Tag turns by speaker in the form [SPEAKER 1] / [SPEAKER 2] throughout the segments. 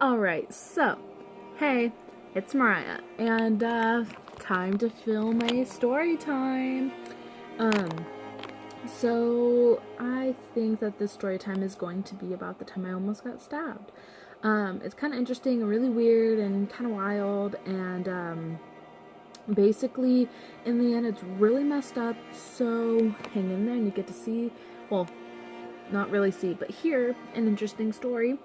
[SPEAKER 1] Alright, so, hey, it's Mariah, and, time to film a story time. So, I think that this story time is going to be about the time I almost got stabbed. It's kind of interesting and really weird and kind of wild, and, basically, in the end, it's really messed up, so hang in there and you get to see, well, not really see, but hear an interesting story.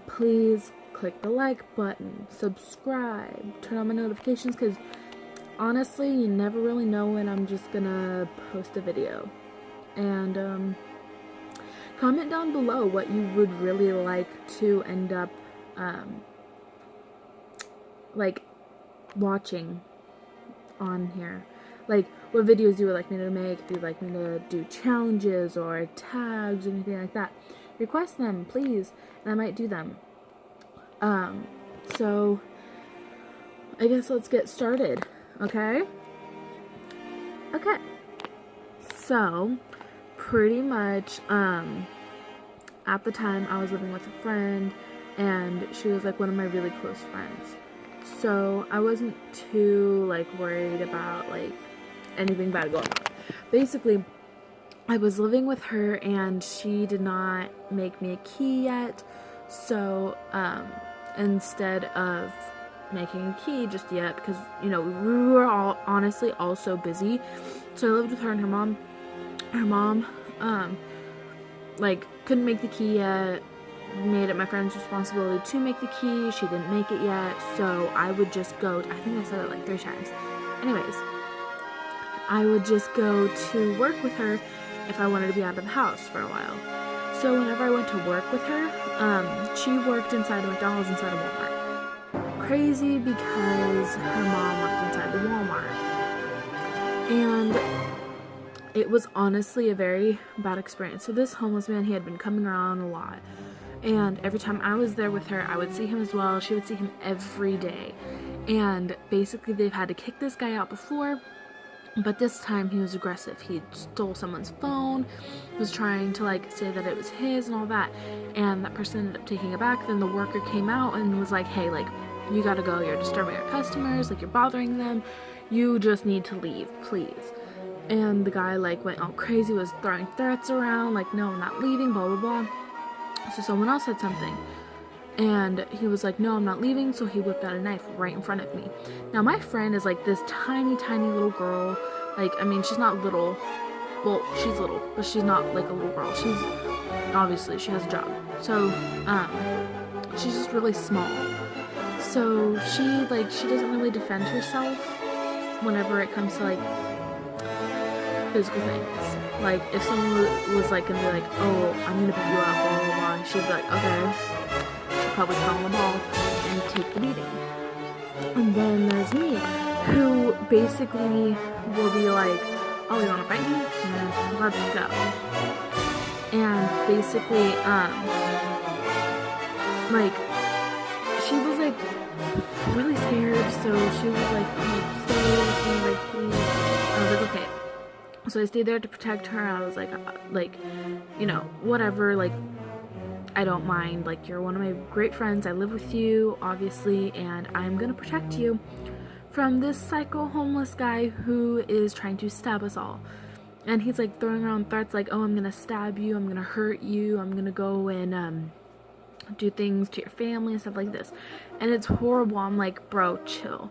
[SPEAKER 1] Please click the like button, subscribe, turn on my notifications, because honestly, you never really know when I'm just gonna post a video. And, comment down below what you would really like to end up, like, watching on here. Like, what videos you would like me to make, if you'd like me to do challenges or tags or anything like that. Request them, please, and I might do them. So, I guess let's get started, okay? Okay. So, pretty much, at the time, I was living with a friend, and she was, like, one of my really close friends. So, I wasn't too, like, worried about, like, anything bad going on. Basically, I was living with her, and she did not make me a key yet, so, instead of making a key just yet, because, you know, we were all, honestly, all so busy, so I lived with her and her mom. Her mom, like, couldn't make the key yet, made it my friend's responsibility to make the key. She didn't make it yet, so I would just go, I think I said it like 3 times. Anyways, I would just go to work with her if I wanted to be out of the house for a while. So whenever I went to work with her, she worked inside of McDonald's, inside of Walmart. Crazy, because her mom worked inside the Walmart. And it was honestly a very bad experience. So this homeless man, he had been coming around a lot. And every time I was there with her, I would see him as well. She would see him every day. And basically, they've had to kick this guy out before. But this time, he was aggressive. He stole someone's phone, was trying to, like, say that it was his and all that. And that person ended up taking it back. Then the worker came out and was like, hey, like, you gotta go. You're disturbing our customers. Like, you're bothering them. You just need to leave, please. And the guy, like, went all crazy, was throwing threats around, like, no, I'm not leaving, blah, blah, blah. So someone else said something. And he was like, no, I'm not leaving, so he whipped out a knife right in front of me. Now, my friend is, like, this tiny, tiny little girl. Like, I mean, she's not little. Well, she's little, but she's not, like, a little girl. She's, obviously, she has a job. So, she's just really small. So, she doesn't really defend herself whenever it comes to, like, physical things. Like, if someone was, like, gonna be like, oh, I'm gonna pick you up, blah, blah, blah, she'd be like, okay. She'd probably call the ball and take the beating. And then there's me, who basically will be like, oh, you wanna fight me? Yeah, let's go. And basically, like, she was, like, really scared, so she was like, oh, stay with me, like, please. I was like, okay. So I stayed there to protect her. I was like, you know, whatever, like, I don't mind, like, you're one of my great friends, I live with you, obviously, and I'm gonna protect you from this psycho homeless guy who is trying to stab us all. And he's, like, throwing around threats like, oh, I'm gonna stab you, I'm gonna hurt you, I'm gonna go and, do things to your family and stuff like this. And it's horrible. I'm like, bro, chill.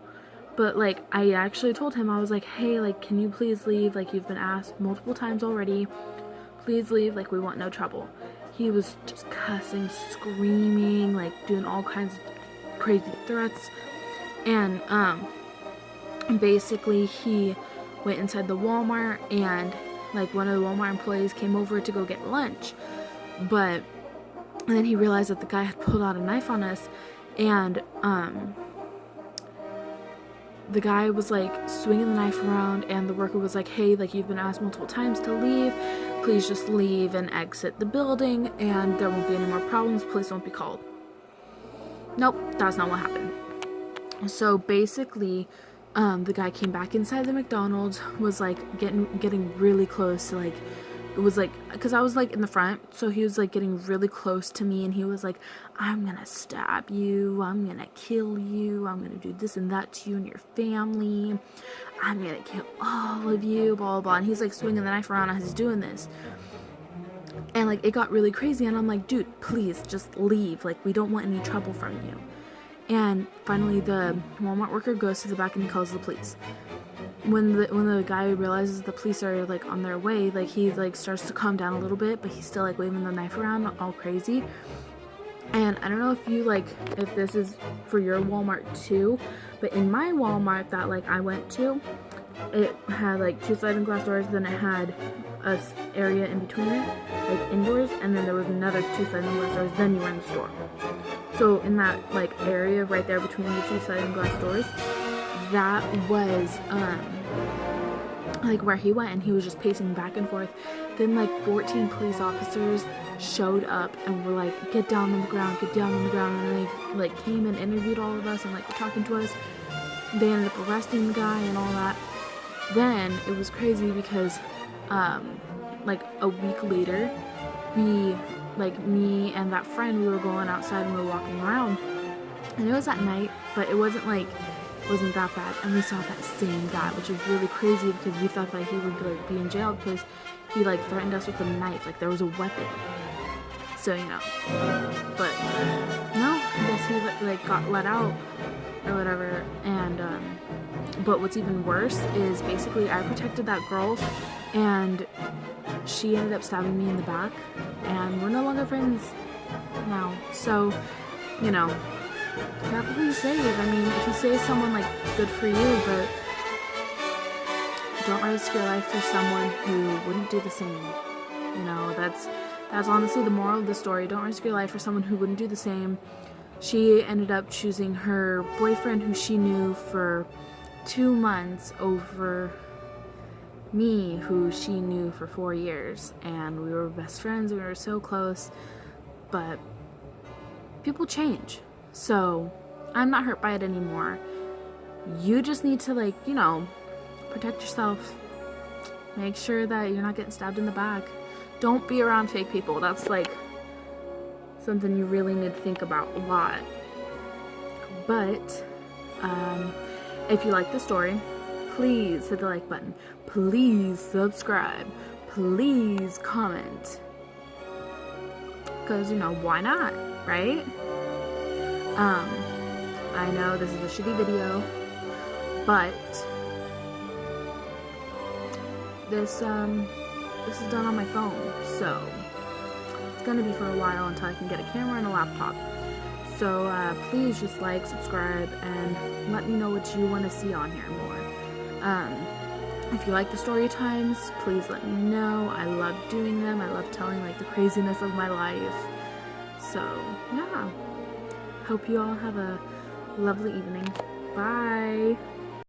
[SPEAKER 1] But, like, I actually told him, I was like, hey, like, can you please leave? Like, you've been asked multiple times already. Please leave. Like, we want no trouble. He was just cussing, screaming, like, doing all kinds of crazy threats. And, basically, he went inside the Walmart, and, like, one of the Walmart employees came over to go get lunch. But, and then he realized that the guy had pulled out a knife on us, and, the guy was, like, swinging the knife around, and the worker was like, hey, like, you've been asked multiple times to leave. Please just leave and exit the building, and there won't be any more problems. Police won't be called. Nope, that's not what happened. So, basically, the guy came back inside the McDonald's, was, like, getting really close to, like, it was like, because I was like in the front, so he was like getting really close to me, and he was like, I'm gonna stab you, I'm gonna kill you, I'm gonna do this and that to you and your family, I'm gonna kill all of you, blah blah blah. And he's like swinging the knife around as he's doing this, and like it got really crazy, and I'm like, dude, please just leave, like we don't want any trouble from you. And finally the Walmart worker goes to the back and he calls the police. When the guy realizes the police are like on their way, like he like starts to calm down a little bit, but he's still like waving the knife around all crazy. And I don't know if you like, if this is for your Walmart too, but in my Walmart that like I went to, it had like 2 sliding glass doors, then it had a area in between it, like indoors, and then there was another 2 sliding glass doors, then you were in the store. So in that like area right there between the 2 sliding glass doors, that was like where he went, and he was just pacing back and forth. Then like 14 police officers showed up and were like, get down on the ground, get down on the ground, and they like came and interviewed all of us and like were talking to us. They ended up arresting the guy and all that. Then it was crazy because like a week later, we, like me and that friend, we were going outside and we were walking around, and it was at night, but it wasn't that bad, and we saw that same guy, which was really crazy because we thought that he would like be in jail because he like threatened us with a knife, like there was a weapon. So you know, but no, I guess he like got let out or whatever. And but what's even worse is basically I protected that girl, and she ended up stabbing me in the back, and we're no longer friends now. So you know, careful who you save. I mean, if you save someone, like, good for you, but don't risk your life for someone who wouldn't do the same. You know, that's honestly the moral of the story. Don't risk your life for someone who wouldn't do the same. She ended up choosing her boyfriend, who she knew for 2 months, over me, who she knew for 4 years, and we were best friends, we were so close, but people change. So I'm not hurt by it anymore. You just need to, like, you know, protect yourself. Make sure that you're not getting stabbed in the back. Don't be around fake people. That's like something you really need to think about a lot. But if you like the story, please hit the like button. Please subscribe. Please comment. Because, you know, why not, right? I know this is a shitty video, but this is done on my phone, so it's gonna be for a while until I can get a camera and a laptop. So please just like, subscribe, and let me know what you want to see on here more. If you like the story times, please let me know. I love doing them. I love telling like the craziness of my life. So yeah. Hope you all have a lovely evening. Bye.